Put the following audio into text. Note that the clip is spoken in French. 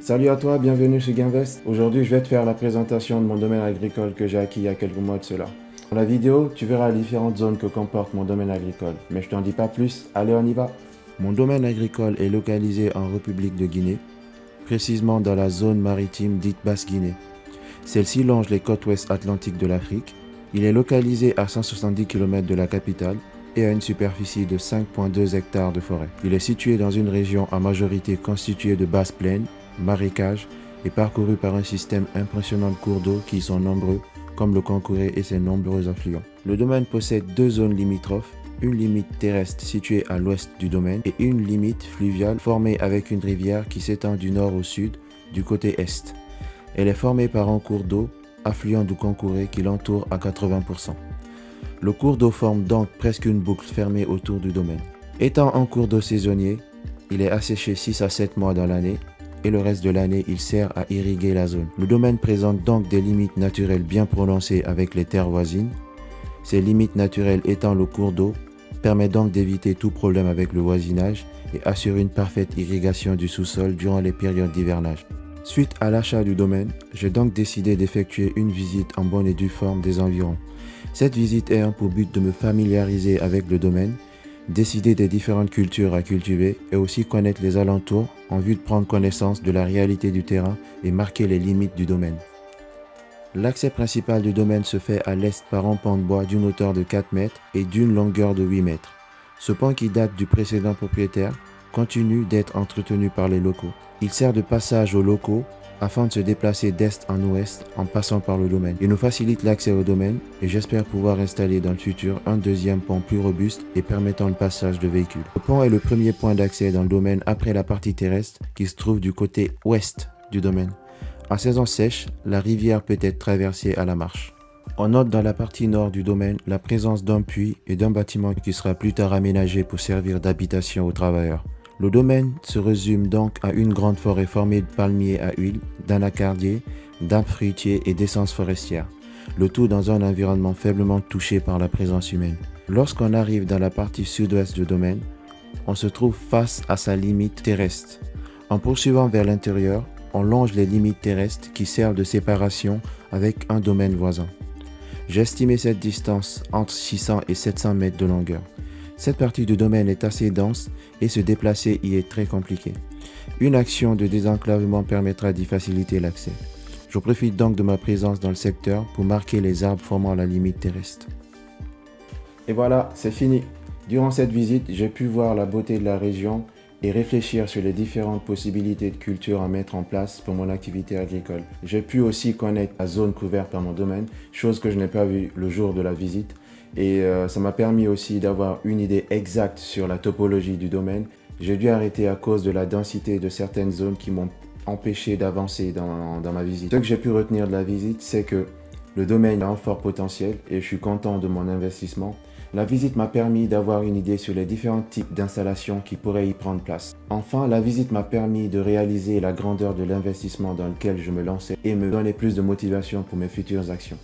Salut à toi, bienvenue chez Gainvest. Aujourd'hui, je vais te faire la présentation de mon domaine agricole que j'ai acquis il y a quelques mois de cela. Dans la vidéo, tu verras les différentes zones que comporte mon domaine agricole. Mais je t'en dis pas plus, allez on y va. Mon domaine agricole est localisé en République de Guinée, précisément dans la zone maritime dite Basse-Guinée. Celle-ci longe les côtes ouest atlantiques de l'Afrique. Il est localisé à 170 km de la capitale et a une superficie de 5,2 hectares de forêt. Il est situé dans une région à majorité constituée de basses plaines, marécages et parcouru par un système impressionnant de cours d'eau qui sont nombreux, comme le Concouré et ses nombreux affluents. Le domaine possède deux zones limitrophes, une limite terrestre située à l'ouest du domaine et une limite fluviale formée avec une rivière qui s'étend du nord au sud, du côté est. Elle est formée par un cours d'eau, affluent du Concouré qui l'entoure à 80%. Le cours d'eau forme donc presque une boucle fermée autour du domaine. Étant un cours d'eau saisonnier, il est asséché 6 à 7 mois dans l'année et le reste de l'année, il sert à irriguer la zone. Le domaine présente donc des limites naturelles bien prononcées avec les terres voisines. Ces limites naturelles étant le cours d'eau, permet donc d'éviter tout problème avec le voisinage et assure une parfaite irrigation du sous-sol durant les périodes d'hivernage. Suite à l'achat du domaine, j'ai donc décidé d'effectuer une visite en bonne et due forme des environs. Cette visite ayant pour but de me familiariser avec le domaine, décider des différentes cultures à cultiver et aussi connaître les alentours en vue de prendre connaissance de la réalité du terrain et marquer les limites du domaine. L'accès principal du domaine se fait à l'est par un pont de bois d'une hauteur de 4 mètres et d'une longueur de 8 mètres. Ce pont qui date du précédent propriétaire continue d'être entretenu par les locaux. Il sert de passage aux locaux afin de se déplacer d'est en ouest en passant par le domaine. Il nous facilite l'accès au domaine et j'espère pouvoir installer dans le futur un deuxième pont plus robuste et permettant le passage de véhicules. Le pont est le premier point d'accès dans le domaine après la partie terrestre qui se trouve du côté ouest du domaine. En saison sèche, la rivière peut être traversée à la marche. On note dans la partie nord du domaine la présence d'un puits et d'un bâtiment qui sera plus tard aménagé pour servir d'habitation aux travailleurs. Le domaine se résume donc à une grande forêt formée de palmiers à huile, d'anacardiers, d'arbres fruitiers et d'essences forestières, le tout dans un environnement faiblement touché par la présence humaine. Lorsqu'on arrive dans la partie sud-ouest du domaine, on se trouve face à sa limite terrestre. En poursuivant vers l'intérieur, on longe les limites terrestres qui servent de séparation avec un domaine voisin. J'ai estimé cette distance entre 600 et 700 mètres de longueur. Cette partie du domaine est assez dense et se déplacer y est très compliqué. Une action de désenclavement permettra d'y faciliter l'accès. Je profite donc de ma présence dans le secteur pour marquer les arbres formant la limite terrestre. Et voilà, c'est fini. Durant cette visite, j'ai pu voir la beauté de la région et réfléchir sur les différentes possibilités de culture à mettre en place pour mon activité agricole. J'ai pu aussi connaître la zone couverte par mon domaine, chose que je n'ai pas vue le jour de la visite. Et ça m'a permis aussi d'avoir une idée exacte sur la topologie du domaine. J'ai dû arrêter à cause de la densité de certaines zones qui m'ont empêché d'avancer dans ma visite. Ce que j'ai pu retenir de la visite, c'est que le domaine a un fort potentiel et je suis content de mon investissement. La visite m'a permis d'avoir une idée sur les différents types d'installations qui pourraient y prendre place. Enfin, la visite m'a permis de réaliser la grandeur de l'investissement dans lequel je me lançais et me donner plus de motivation pour mes futures actions.